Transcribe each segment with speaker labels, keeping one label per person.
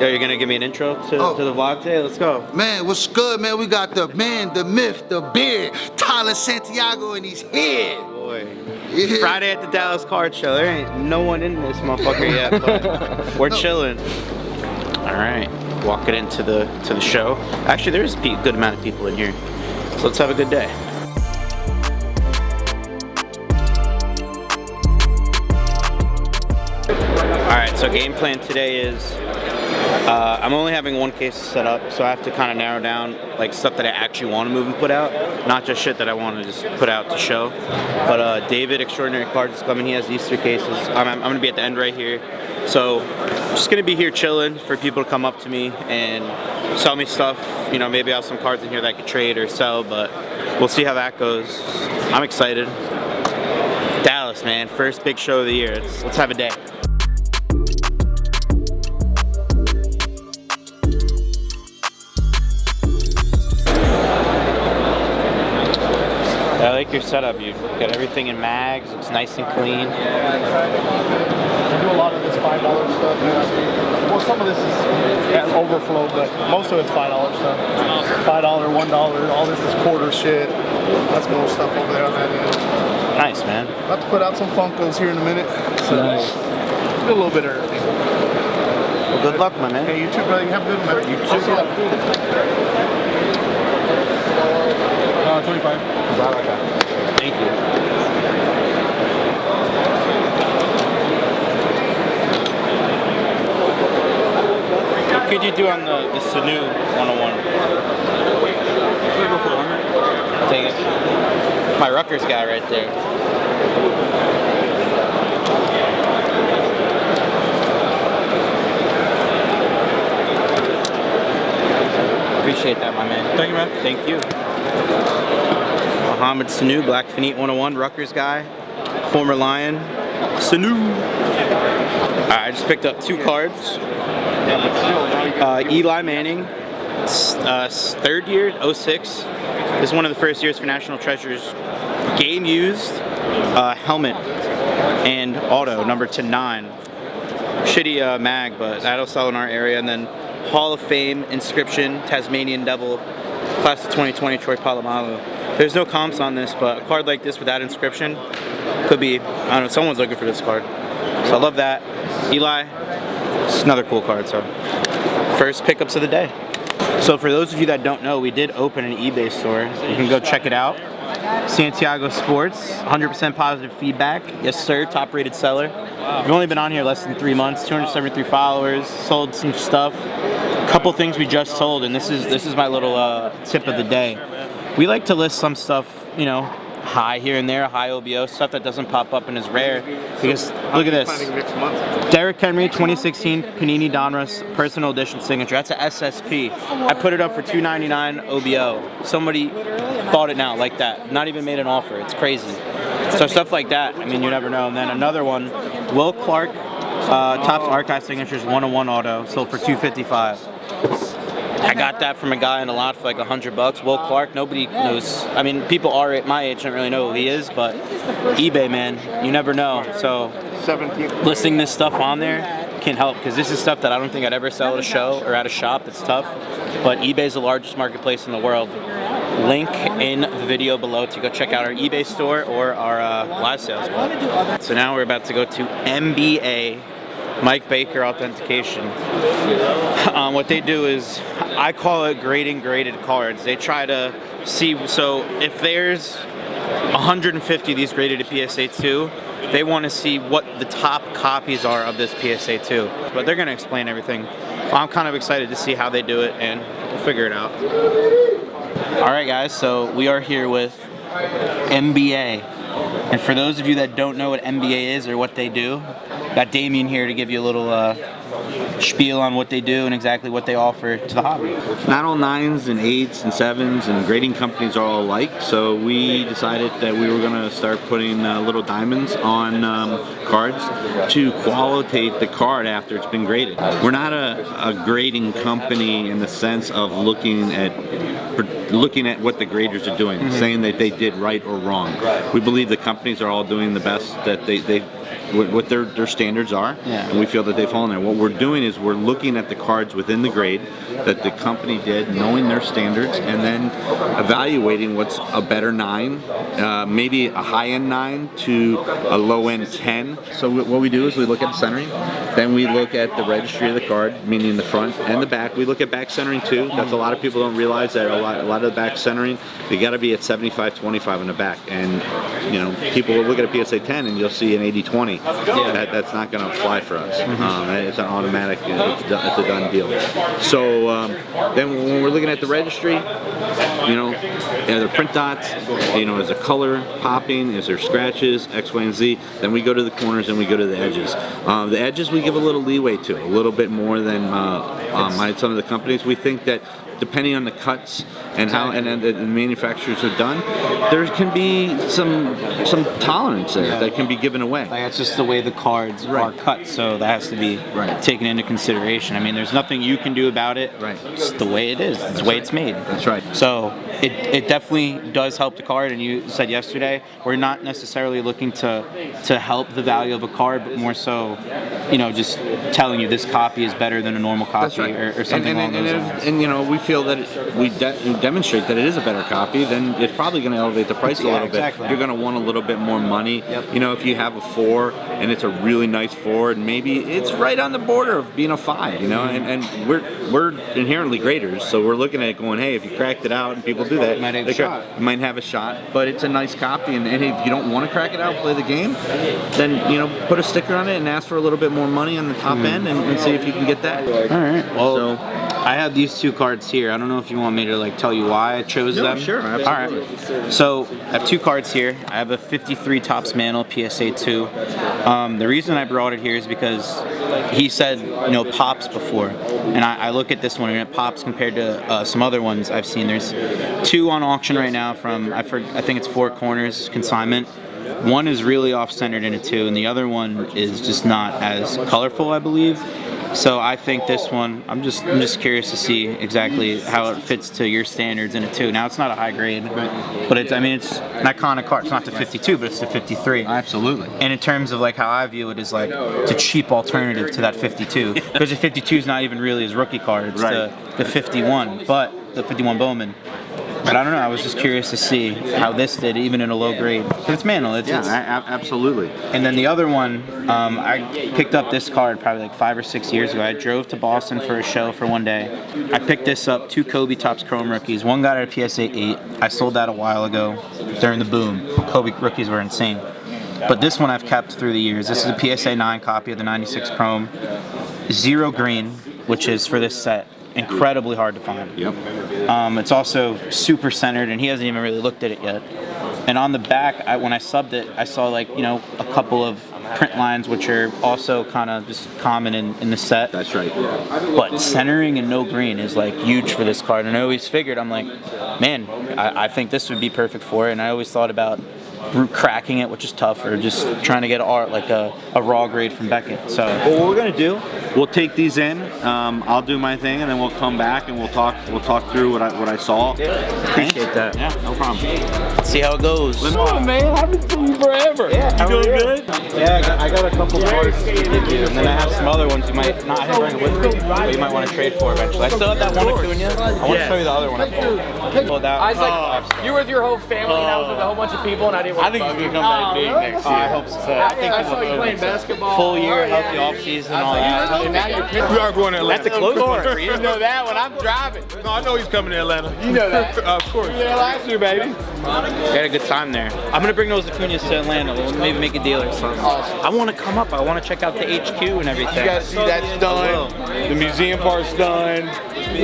Speaker 1: Yo, you're gonna give me an intro to the vlog today? Let's go.
Speaker 2: Man, what's good, man? We got the man, the myth, the beard, Tyler Santiago, and he's here.
Speaker 1: Boy.
Speaker 2: Yeah.
Speaker 1: Friday at the Dallas Card Show. There ain't no one in this motherfucker yet, but we're chilling. All right, walking into the show. Actually, there's a good amount of people in here, so let's have a good day. All right, so game plan today is I'm only having one case set up, so I have to kind of narrow down like stuff that I actually want to move and put out, not just shit that I want to just put out to show. But David, Extraordinary Cards, is coming. He has these 3 cases. I'm gonna be at the end right here, so I'm just gonna be here chilling for people to come up to me and sell me stuff. You know, maybe I have some cards in here that I could trade or sell, but we'll see how that goes. I'm excited. Dallas, man, first big show of the year. Let's have a day. I like your setup. You got everything in mags. It's nice and clean.
Speaker 3: I do a lot of this $5 stuff. Well, some of this is overflow, but most of it's $5 stuff. $5, $1. All this is quarter shit. That's more stuff over there on that end.
Speaker 1: Nice, man.
Speaker 3: About to put out some Funkos here in a minute. So
Speaker 1: nice.
Speaker 3: Do a little bit of everything.
Speaker 1: Well, good luck, my man.
Speaker 3: Hey, you too, brother. You have a good one, man.
Speaker 1: You too.
Speaker 3: 25.
Speaker 1: Thank you. What could you do on the Sanu 101? I'll take it. My Rutgers guy right there. Appreciate that, my man.
Speaker 3: Thank you, man.
Speaker 1: Thank you. Mohamed Sanu, Black Finite 101, Rutgers guy, former Lion, Sanu. I just picked up 2 cards. Eli Manning, 3rd year, 06. This is one of the first years for National Treasures. Game used, helmet, and auto, number to 9. Shitty mag, but that'll sell in our area. And then Hall of Fame inscription, Tasmanian Devil, class of 2020, Troy Polamalu. There's no comps on this, but a card like this with that inscription could be, I don't know, someone's looking for this card. So I love that. Eli, it's another cool card, so. First pickups of the day. So for those of you that don't know, we did open an eBay store. You can go check it out. Santiago Sports, 100% positive feedback. Yes sir, top rated seller. We've only been on here less than 3 months, 273 followers, sold some stuff. Couple things we just sold, and this is my little tip of the day. We like to list some stuff, you know, high here and there, high OBO, stuff that doesn't pop up and is rare. Because look at this. Derrick Henry 2016 Panini Donruss personal edition signature. That's a SSP. I put it up for $2.99 OBO. Somebody bought it now like that. Not even made an offer. It's crazy. So stuff like that, I mean, you never know. And then another one, Will Clark, Topps Archive Signatures 101 auto, sold for $255. I got that from a guy in a lot for like $100. Will Clark, nobody knows. I mean, people are at my age don't really know who he is, but eBay, man, you never know. So listing this stuff on there can help, because this is stuff that I don't think I'd ever sell at a show or at a shop. It's tough, but eBay is the largest marketplace in the world. Link in the video below to go check out our eBay store or our live sales. So now we're about to go to MBA, Mike Baker Authentication. What they do is, I call it grading graded cards. They try to see, so if there's 150 of these graded to PSA 2, they want to see what the top copies are of this PSA 2. But they're going to explain everything. Well, I'm kind of excited to see how they do it, and we'll figure it out. Alright guys, so we are here with MBA. And for those of you that don't know what MBA is or what they do, got Damien here to give you a little spiel on what they do and exactly what they offer to the hobby.
Speaker 4: Not all 9s and 8s and 7s and grading companies are all alike, so we decided that we were going to start putting little diamonds on cards to qualitate the card after it's been graded. We're not a grading company in the sense of looking at what the graders are doing, saying that they did right or wrong. We believe the companies are all doing the best that what their standards are, and we feel that they fall in there. What we're doing is we're looking at the cards within the grade that the company did, knowing their standards, and then evaluating what's a better 9, maybe a high-end 9 to a low-end 10. So what we do is we look at the centering, then we look at the registry of the card, meaning the front and the back. We look at back centering too. That's a lot of people don't realize that a lot of the back centering, they got to be at 75-25 in the back, and you know, people will look at a PSA 10 and you'll see an 80-20. That's not going to fly for us. It's an automatic. It's a done deal. So then when we're looking at the registry, you know, are there print dots? You know, is there color popping? Is there scratches? X, Y, and Z? Then we go to the corners and we go to the edges. The edges we give a little leeway to, a little bit more than some of the companies. We think that depending on the cuts and how and the manufacturers are done, there can be some tolerance there that can be given away.
Speaker 1: Like, it's just the way the cards are cut, so that has to be taken into consideration. I mean, there's nothing you can do about it. It's the way it is. It's the way it's made.
Speaker 4: That's right.
Speaker 1: So it definitely does help the card. And you said yesterday, we're not necessarily looking to help the value of a card, but more so, you know, just telling you this copy is better than a normal copy or something along those lines.
Speaker 4: And you know, we feel that we demonstrate that it is a better copy, then it's probably going to elevate the price a little bit. You're going to want a little bit more money. You know, if you have a 4 and it's a really nice 4, and maybe it's right on the border of being a 5, you know, and we're inherently graders, so we're looking at it going, hey, if you cracked it out, and people do that, you might have a shot, but it's a nice copy, and if you don't want to crack it out and play the game, then, you know, put a sticker on it and ask for a little bit more money on the top end and see if you can get that.
Speaker 1: All right. Well, I have these 2 cards here. I don't know if you want me to like tell you why I chose them.
Speaker 4: Sure, absolutely.
Speaker 1: All right. So I have 2 cards here. I have a 53 Topps Mantle PSA 2. The reason I brought it here is because he said, you know, pops before, and I look at this one and it pops compared to some other ones I've seen. There's 2 on auction right now from I think it's Four Corners consignment. One is really off-centered in a 2, and the other one is just not as colorful, I believe. So I think this one, I'm just curious to see exactly how it fits to your standards in a 2. Now, it's not a high grade, but it's an iconic card. It's not the 52, but it's the 53.
Speaker 4: Absolutely.
Speaker 1: And in terms of like how I view it is like it's a cheap alternative to that 52, because the 52 is not even really his rookie card. It's the 51, but the 51 Bowman. But I don't know, I was just curious to see how this did, even in a low grade. It's Mantle.
Speaker 4: Absolutely.
Speaker 1: And then the other one, I picked up this card probably like 5 or 6 years ago. I drove to Boston for a show for one day. I picked this up, 2 Kobe Topps Chrome rookies. One got at a PSA 8. I sold that a while ago during the boom. Kobe rookies were insane. But this one I've kept through the years. This is a PSA 9 copy of the 96 Chrome. 0 green, which is for this set incredibly hard to find. It's also super centered, and he hasn't even really looked at it yet. And on the back, when I subbed it, I saw like, you know, a couple of print lines, which are also kind of just common in the set.
Speaker 4: That's right.
Speaker 1: But centering and no green is like huge for this card. And I always figured, I'm like, man, I think this would be perfect for it. And I always thought about cracking it, which is tough, or just trying to get like a raw grade from Beckett. So
Speaker 4: what we're gonna do, we'll take these in. I'll do my thing, and then we'll come back and we'll talk through what I saw.
Speaker 1: Appreciate that.
Speaker 4: Yeah, no problem.
Speaker 1: See how it goes.
Speaker 5: Come on, man. I haven't seen you forever.
Speaker 1: Yeah,
Speaker 5: you doing good?
Speaker 1: Yeah, I got a couple cards to give you, and then I have some other ones you might not have bring with me, but you might want to trade for eventually. I still have that one Acuna. I want to show you the other one I pulled.
Speaker 5: I was like, you were with your whole family, and I was with a whole bunch of people, and I didn't want to
Speaker 3: I think you can come back big next year.
Speaker 1: I hope so. I think
Speaker 5: I saw you playing basketball.
Speaker 1: full year, healthy off season, and all that.
Speaker 5: And now you're
Speaker 3: We are going to Atlanta.
Speaker 1: That's a close one for you.
Speaker 5: You know that when I'm driving.
Speaker 3: No, I know he's coming to Atlanta.
Speaker 5: You know that.
Speaker 3: Of course.
Speaker 5: You know last year, baby.
Speaker 1: We had a good time there. I'm gonna bring those Acunas to Atlanta. We'll maybe make a deal or something.
Speaker 5: Awesome.
Speaker 1: I want to come up. I want to check out the HQ and everything.
Speaker 5: You guys see that's done. The museum part's done.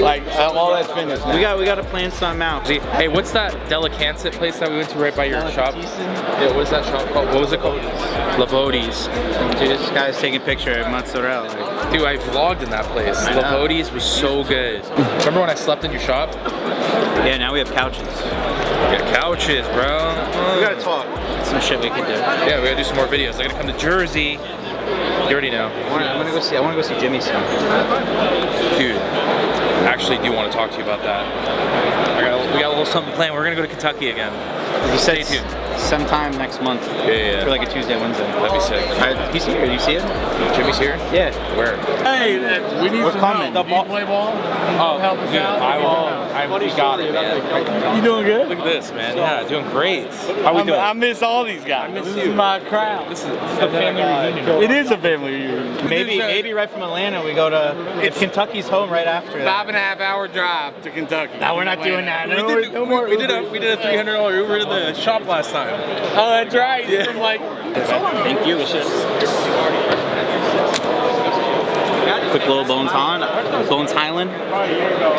Speaker 5: Like all that's finished now.
Speaker 1: We got to plan something out.
Speaker 6: Hey, what's that Delicancet place that we went to right by your shop? Yeah, what's that shop called? What was it called? Lavodi's.
Speaker 1: Dude, this guy's taking a picture of mozzarella.
Speaker 6: Dude, I vlogged in that place. Lavodi's was so good. Remember when I slept in your shop?
Speaker 1: Yeah, now we have couches.
Speaker 6: We got couches, bro.
Speaker 1: We gotta talk. Some shit we could do.
Speaker 6: Yeah, we gotta do some more videos. I gotta come to Jersey. You already know.
Speaker 1: I want to go see Jimmy soon.
Speaker 6: Dude, I actually do want to talk to you about that. We got a little something planned. We're gonna go to Kentucky again.
Speaker 1: He said
Speaker 6: Stay tuned.
Speaker 1: sometime next month.
Speaker 6: Yeah.
Speaker 1: For like a Tuesday, Wednesday.
Speaker 6: That'd be sick.
Speaker 1: He's here. Do you see him?
Speaker 6: Jimmy's here?
Speaker 1: Yeah.
Speaker 6: Where?
Speaker 3: Hey, we need
Speaker 1: We're
Speaker 3: some
Speaker 1: coming.
Speaker 3: help. You play ball?
Speaker 6: Oh,
Speaker 3: help us
Speaker 6: dude,
Speaker 3: out?
Speaker 6: we got it, man.
Speaker 3: You doing good?
Speaker 6: Look at this, man. Yeah, doing great. How we doing?
Speaker 3: I miss all these guys.
Speaker 6: miss
Speaker 3: This
Speaker 6: you.
Speaker 3: is my crowd.
Speaker 6: This is a family reunion.
Speaker 3: It is a family reunion.
Speaker 1: Maybe right from Atlanta we go to. If Kentucky's home right after that.
Speaker 3: 5.5 hour drive to Kentucky.
Speaker 1: No, we're not doing that.
Speaker 6: We did a $300 Uber to the shop last time.
Speaker 3: Oh, that's right.
Speaker 6: Yeah.
Speaker 3: From like,
Speaker 1: Thank you. Quick little Bones Highland.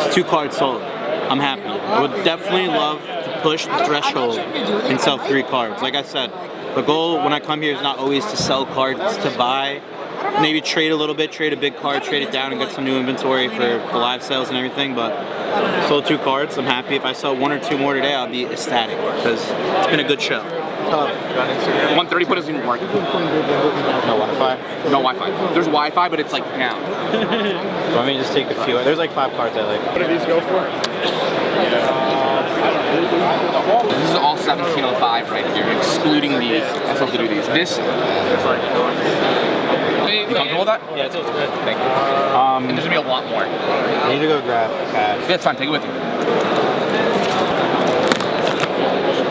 Speaker 1: It's 2 cards sold. I'm happy. I would definitely love to push the threshold and sell 3 cards. Like I said, the goal when I come here is not always to sell cards, to buy. Maybe trade a little bit, trade a big card, trade it down and get some new inventory for the live sales and everything, but sold 2 cards. I'm happy. If I sell 1 or 2 more today, I'll be ecstatic because it's been a good show.
Speaker 7: 130, but it doesn't even work.
Speaker 1: No Wi-Fi?
Speaker 7: No Wi-Fi. There's Wi-Fi, but it's like down.
Speaker 1: Let me just take a few. There's like 5 cards I like.
Speaker 3: what do these go for?
Speaker 7: This is all 1705 right here, excluding these. I'm supposed to do these. This. You comfortable with that?
Speaker 1: Yeah, it's good.
Speaker 7: Thank you. And there's gonna be a lot more.
Speaker 1: I need to go grab cash.
Speaker 7: That's fine. Take it with you.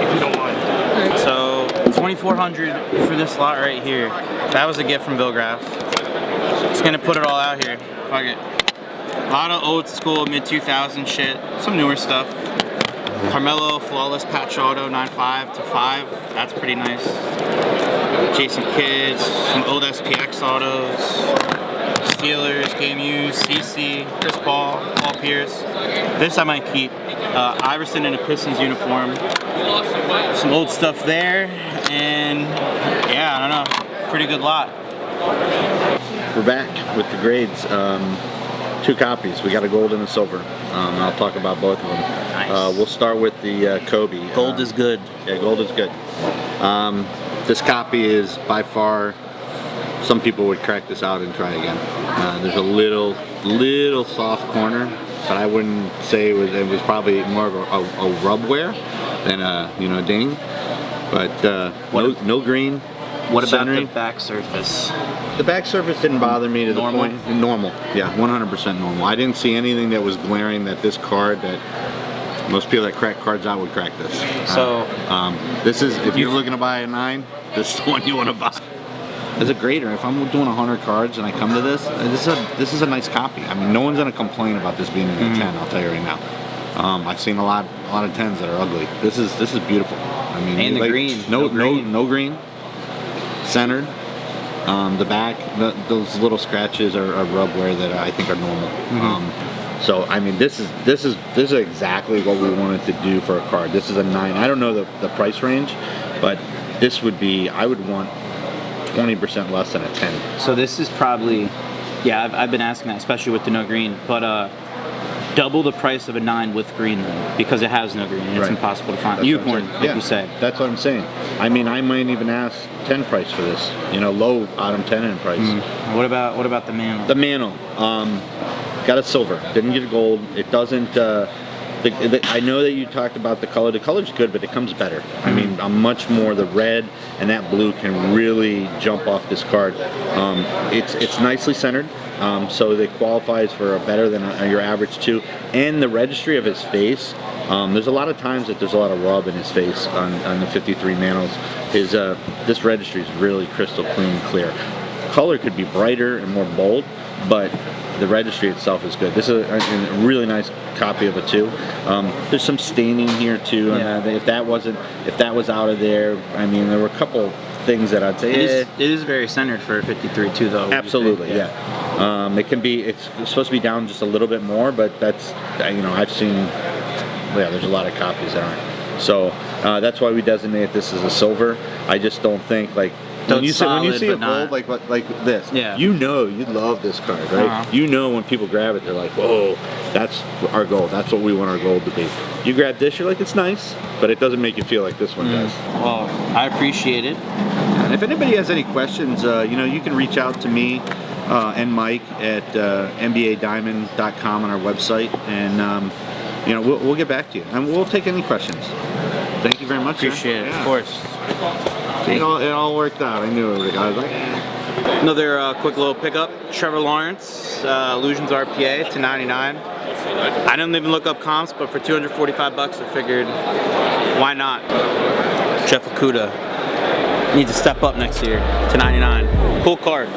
Speaker 3: If you don't mind.
Speaker 1: So, $2,400 for this lot right here. That was a gift from Bill Graff. Just gonna put it all out here. Fuck it. A lot of old school mid-2000 shit. Some newer stuff. Carmelo Flawless Patch Auto 9.5 to 5. That's pretty nice. Jason Kidd, some old SPX autos. Steelers, Game Used, CC, Chris Paul, Paul Pierce. This I might keep. Iverson in a Pistons uniform. Some old stuff there, and yeah, I don't know. Pretty good lot.
Speaker 4: We're back with the grades. 2 copies. We got a gold and a silver. I'll talk about both of them.
Speaker 1: Nice.
Speaker 4: We'll start with the Kobe.
Speaker 1: Gold is good.
Speaker 4: Yeah, gold is good. This copy is by far, some people would crack this out and try again. There's a little soft corner, but I wouldn't say it was probably more of a rub wear than a ding. But no green.
Speaker 1: What about
Speaker 4: centering.
Speaker 1: the back surface?
Speaker 4: The back surface didn't bother me to the
Speaker 1: Normal?
Speaker 4: point. Normal, yeah, 100% normal. I didn't see anything that was glaring that this card that most people that crack cards out would crack this.
Speaker 1: So
Speaker 4: this is, if you're looking to buy a 9, this is the one you want to buy. As a grader, if I'm doing 100 cards and I come to this, this is a nice copy. I mean, no one's gonna complain about this being in a 10. I'll tell you right now. I've seen a lot of 10s that are ugly. This is beautiful. I mean,
Speaker 1: And the green.
Speaker 4: No green. Centered. The back, those little scratches are rub wear that I think are normal. So I mean, this is exactly what we wanted to do for a card. This is a 9. I don't know the price range, but this would be, I would want 20% less than a 10.
Speaker 1: So this is probably, yeah, I've been asking that, especially with the no green, but double the price of a 9 with green though, because it has no green and it's
Speaker 4: Right.
Speaker 1: impossible to find.
Speaker 4: That's
Speaker 1: Unicorn,
Speaker 4: what I'm saying.
Speaker 1: like
Speaker 4: Yeah,
Speaker 1: you said.
Speaker 4: That's what I'm saying. I mean, I might even ask 10 price for this. Low bottom 10 in price.
Speaker 1: What about the mantle?
Speaker 4: The mantle, got a silver. Didn't get a gold. It doesn't. I know that you talked about the color. The color's good, but it comes better. I mean, much more. The red and that blue can really jump off this card. It's nicely centered. So it qualifies for a better than your average 2. And the registry of his face, there's a lot of times that there's a lot of rub in his face on the 53 mantles. This registry is really crystal clean, clear. Color could be brighter and more bold, but the registry itself is good. This is a really nice copy of a 2. There's some staining here too, and if that was out of there, I mean, there were a couple things that I'd say.
Speaker 1: It is very centered for a 53 too, though.
Speaker 4: Absolutely, yeah. It's supposed to be down just a little bit more, but that's, I've seen, there's a lot of copies that aren't. So that's why we designate this as a silver. I just don't think when you see a gold like this, you love this card, right? When people grab it, they're like, whoa, that's our gold. That's what we want our gold to be. You grab this, you're like, it's nice, but it doesn't make you feel like this one does.
Speaker 1: Well, I appreciate it.
Speaker 4: And if anybody has any questions, you can reach out to me and Mike at mbadiamond.com on our website, and we'll get back to you, and we'll take any questions. Thank you very much.
Speaker 1: Appreciate it,
Speaker 4: Yeah.
Speaker 1: of course.
Speaker 4: It all worked out. I knew it would. I was like,
Speaker 1: Another quick little pickup. Trevor Lawrence, Illusions RPA to 99. I didn't even look up comps, but for 245 bucks, I figured, why not? Jeff Okuda needs to step up next year to 99. Cool card.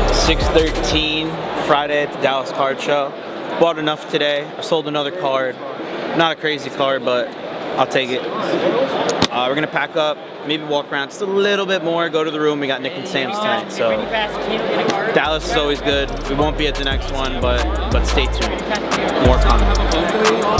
Speaker 1: $613 Friday at the Dallas Card Show. Bought enough today. I sold another card. Not a crazy card, but I'll take it. We're gonna pack up, maybe walk around just a little bit more, go to the room. We got Nick and Sam's tonight, so Dallas is always good. We won't be at the next one, but stay tuned. More coming.